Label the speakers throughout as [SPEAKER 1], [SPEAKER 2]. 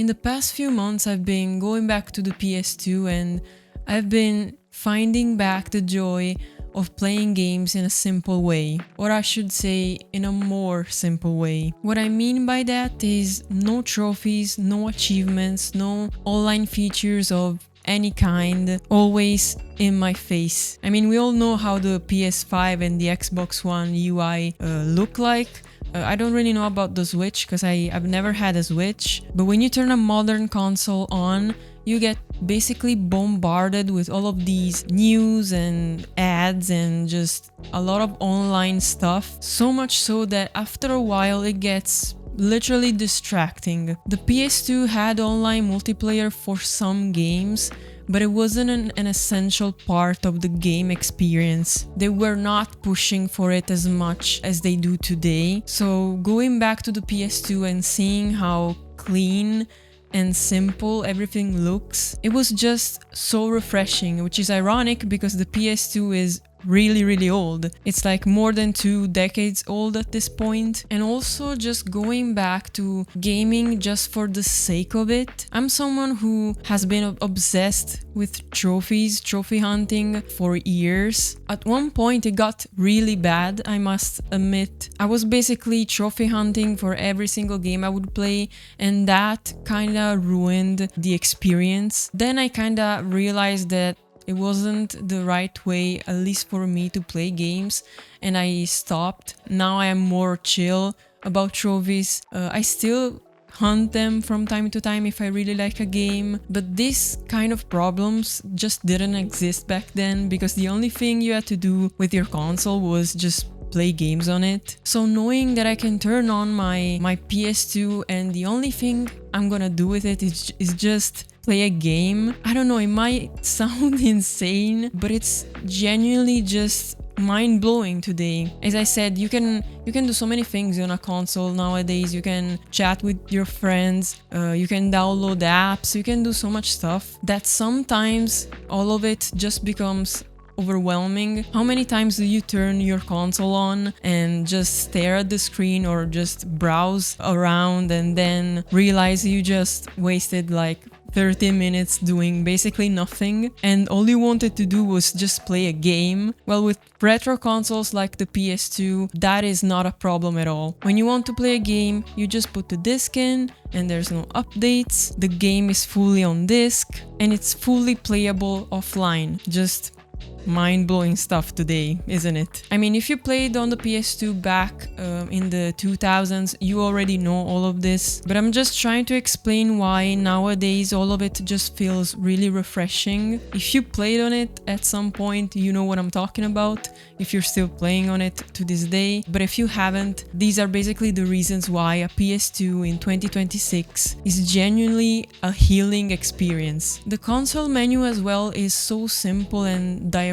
[SPEAKER 1] In the past few months, I've been going back to the PS2 and I've been finding back the joy of playing games in a simple way, or I should say in a more simple way. What I mean by that is no trophies, no achievements, no online features of any kind, always in my face. I mean, we all know how the PS5 and the Xbox One UI look like. I don't really know about the Switch because I've never had a Switch, but when you turn a modern console on, you get basically bombarded with all of these news and ads and just a lot of online stuff. So much so that after a while it gets literally distracting. The PS2 had online multiplayer for some games, but it wasn't an essential part of the game experience. They were not pushing for it as much as they do today. So going back to the PS2 and seeing how clean and simple everything looks, it was just so refreshing, which is ironic because the PS2 is really old. It's like more than 2 decades old at this point. And also just going back to gaming just for the sake of it. I'm someone who has been obsessed with trophies, trophy hunting for years. At one point it got really bad, I must admit. I was basically trophy hunting for every single game I would play, and that kinda ruined the experience. Then I kinda realized that it wasn't the right way, at least for me, to play games, and I stopped. Now I am more chill about trophies. I still hunt them from time to time if I really like a game, but this kind of problems just didn't exist back then because the only thing you had to do with your console was just play games on it. So knowing that I can turn on my PS2 and the only thing I'm gonna do with it is just play a game. I don't know, it might sound insane, but it's genuinely just mind-blowing today. As I said, you can do so many things on a console nowadays. You can chat with your friends, you can download apps, you can do so much stuff that sometimes all of it just becomes overwhelming. How many times do you turn your console on and just stare at the screen or just browse around and then realize you just wasted like 30 minutes doing basically nothing and all you wanted to do was just play a game? Well, with retro consoles like the PS2, that is not a problem at all. When you want to play a game, you just put the disc in and there's no updates. The game is fully on disc and it's fully playable offline. Just mind-blowing stuff today, isn't it? I mean, if you played on the PS2 back in the 2000s, you already know all of this, but I'm just trying to explain why nowadays all of it just feels really refreshing. If you played on it at some point, you know what I'm talking about, if you're still playing on it to this day, but if you haven't, these are basically the reasons why a PS2 in 2026 is genuinely a healing experience. The console menu as well is so simple and direct.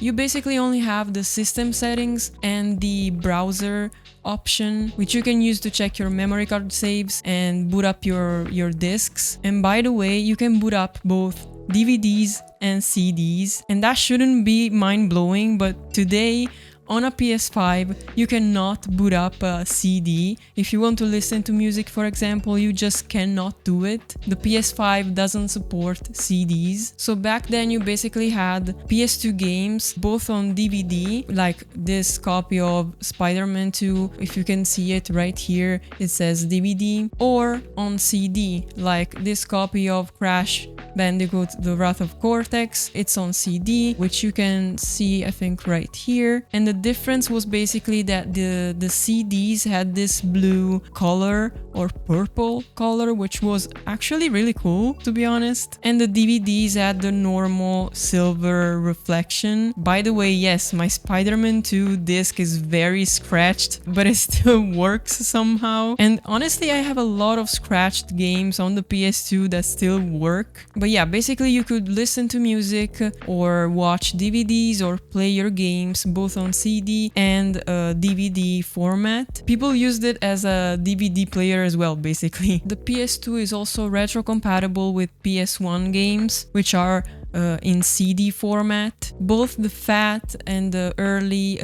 [SPEAKER 1] You basically only have the system settings and the browser option, which you can use to check your memory card saves and boot up your discs. And by the way, you can boot up both DVDs and CDs, and that shouldn't be mind-blowing, but today on a PS5, you cannot boot up a CD. If you want to listen to music, for example, you just cannot do it. The PS5 doesn't support CDs. So back then you basically had PS2 games, both on DVD, like this copy of Spider-Man 2, if you can see it right here, it says DVD, or on CD, like this copy of Crash Bandicoot, The Wrath of Cortex, it's on CD, which you can see, I think, right here. And the difference was basically that the CDs had this blue color or purple color, which was actually really cool, to be honest. And the DVDs had the normal silver reflection. By the way, yes, my Spider-Man 2 disc is very scratched, but it still works somehow. And honestly, I have a lot of scratched games on the PS2 that still work. But yeah, basically you could listen to music or watch DVDs or play your games both on CD and DVD format. People used it as a DVD player as well, basically. The PS2 is also retro compatible with PS1 games, which are in CD format. Both the fat and the early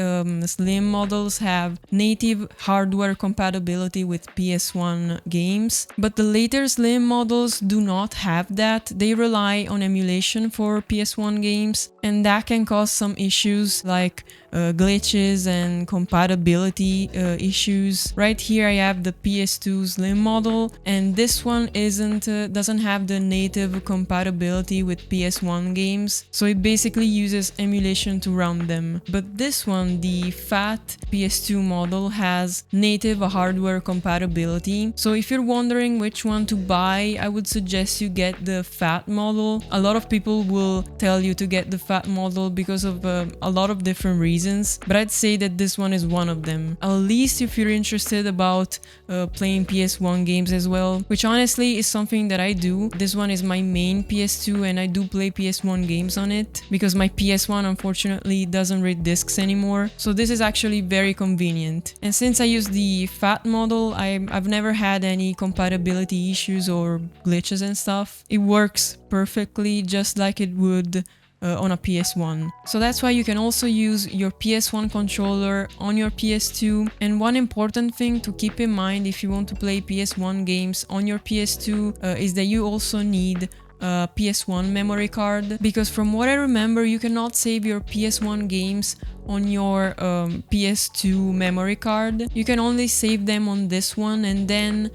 [SPEAKER 1] slim models have native hardware compatibility with PS1 games, but the later slim models do not have that. They rely on emulation for PS1 games, and that can cause some issues like glitches and compatibility issues. Right here I have the PS2 Slim model, and this one doesn't have the native compatibility with PS1 games, so it basically uses emulation to run them. But this one, the fat PS2 model, has native hardware compatibility. So if you're wondering which one to buy, I would suggest you get the fat model. A lot of people will tell you to get the fat model because of a lot of different reasons, but I'd say that this one is one of them. At least if you're interested about playing PS1 games as well, which honestly is something that I do. This one is my main PS2 and I do play PS1 games on it because my PS1 unfortunately doesn't read discs anymore, so this is actually very convenient. And since I use the fat model, I've never had any compatibility issues or glitches and stuff. It works perfectly just like it would on a PS1. So that's why you can also use your PS1 controller on your PS2. And one important thing to keep in mind if you want to play PS1 games on your PS2 is that you also need a PS1 memory card, because from what I remember you cannot save your PS1 games on your PS2 memory card. You can only save them on this one, and then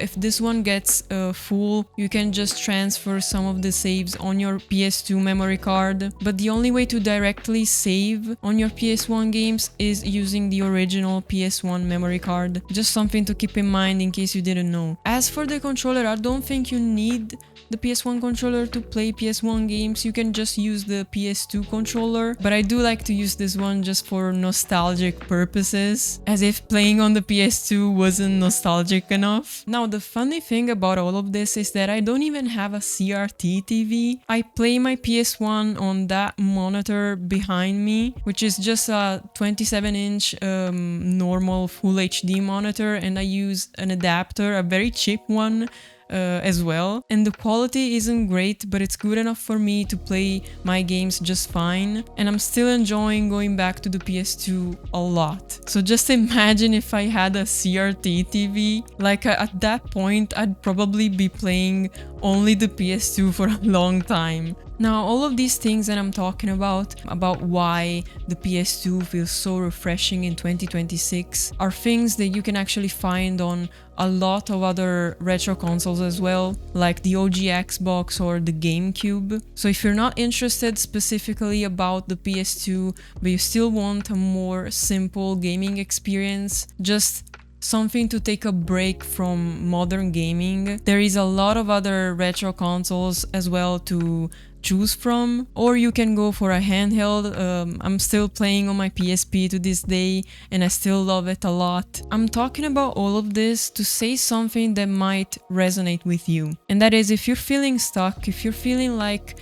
[SPEAKER 1] if this one gets full, you can just transfer some of the saves on your PS2 memory card. But the only way to directly save on your PS1 games is using the original PS1 memory card. Just something to keep in mind in case you didn't know. As for the controller, I don't think you need the PS1 controller to play PS1 games. You can just use the PS2 controller, but I do like to use this one just for nostalgic purposes, as if playing on the PS2 wasn't nostalgic enough. Now, the funny thing about all of this is that I don't even have a CRT TV. I play my PS1 on that monitor behind me, which is just a 27-inch normal Full HD monitor, and I use an adapter, a very cheap one, as well, and the quality isn't great, but it's good enough for me to play my games just fine, and I'm still enjoying going back to the PS2 a lot. So just imagine if I had a CRT TV, like at that point I'd probably be playing only the PS2 for a long time. Now, all of these things that I'm talking about why the PS2 feels so refreshing in 2026, are things that you can actually find on a lot of other retro consoles as well, like the OG Xbox or the GameCube. So if you're not interested specifically about the PS2, but you still want a more simple gaming experience, just something to take a break from modern gaming, there is a lot of other retro consoles as well to choose from, or you can go for a handheld. I'm still playing on my PSP to this day and I still love it a lot. I'm talking about all of this to say something that might resonate with you, and that is, if you're feeling stuck, if you're feeling like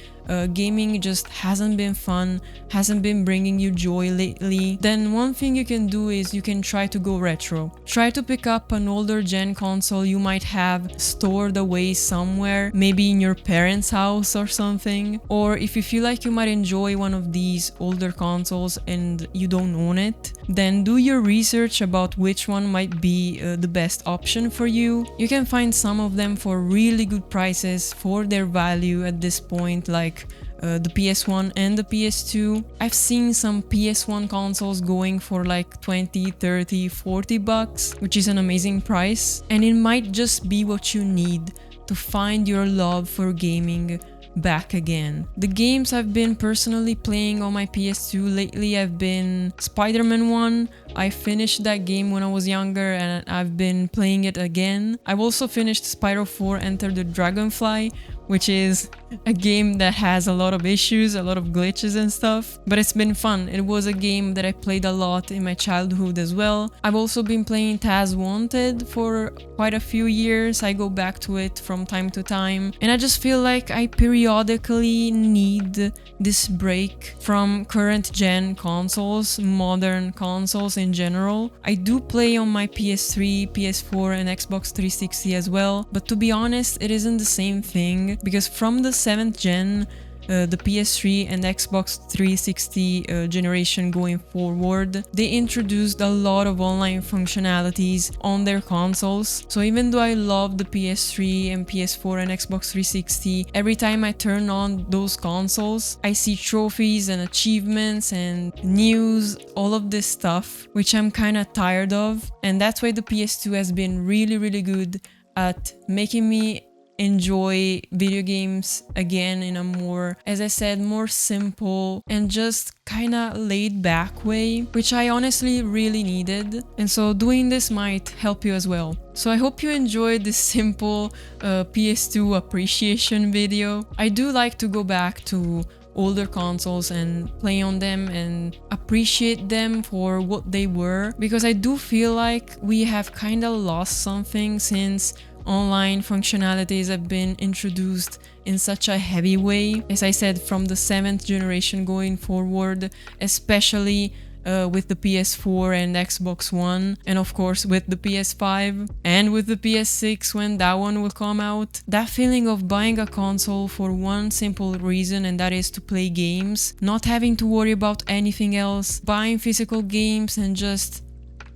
[SPEAKER 1] gaming just hasn't been fun, hasn't been bringing you joy lately, then one thing you can do is you can try to go retro. Try to pick up an older gen console you might have stored away somewhere, maybe in your parents' house or something. Or if you feel like you might enjoy one of these older consoles and you don't own it, then do your research about which one might be the best option for you. You can find some of them for really good prices for their value at this point, like the PS1 and the PS2. I've seen some PS1 consoles going for like 20, 30, 40 bucks, which is an amazing price, and it might just be what you need to find your love for gaming back again. The games I've been personally playing on my PS2 lately have been Spider-Man 1. I finished that game when I was younger and I've been playing it again. I've also finished Spyro 4 Enter the Dragonfly, which is a game that has a lot of issues, a lot of glitches and stuff, but it's been fun. It was a game that I played a lot in my childhood as well. I've also been playing Taz Wanted for quite a few years. I go back to it from time to time, and I just feel like I periodically need this break from current gen consoles, modern consoles in general. I do play on my PS3, PS4 and Xbox 360 as well, but to be honest, it isn't the same thing, because from the 7th gen the PS3 and Xbox 360 generation going forward. They introduced a lot of online functionalities on their consoles. So even though I love the PS3 and PS4 and Xbox 360, every time I turn on those consoles, I see trophies and achievements and news, all of this stuff, which I'm kind of tired of. And that's why the PS2 has been really good at making me enjoy video games again in a more, as I said, more simple and just kind of laid back way, which I honestly really needed. And so doing this might help you as well. So I hope you enjoyed this simple PS2 appreciation video. I do like to go back to older consoles and play on them and appreciate them for what they were, because I do feel like we have kind of lost something since online functionalities have been introduced in such a heavy way. As I said, from the 7th generation going forward, especially with the PS4 and Xbox One, and of course with the PS5 and with the PS6 when that one will come out. That feeling of buying a console for one simple reason, and that is to play games, not having to worry about anything else, buying physical games and just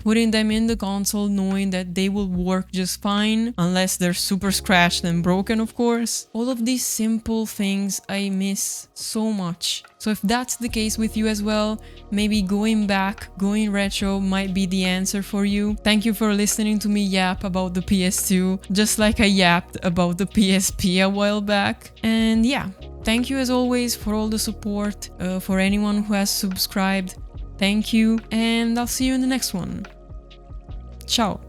[SPEAKER 1] putting them in the console knowing that they will work just fine, unless they're super scratched and broken, of course. All of these simple things I miss so much. So if that's the case with you as well, maybe going back, going retro might be the answer for you. Thank you for listening to me yap about the PS2, just like I yapped about the PSP a while back. And yeah, thank you as always for all the support, for anyone who has subscribed. Thank you, and I'll see you in the next one. Ciao!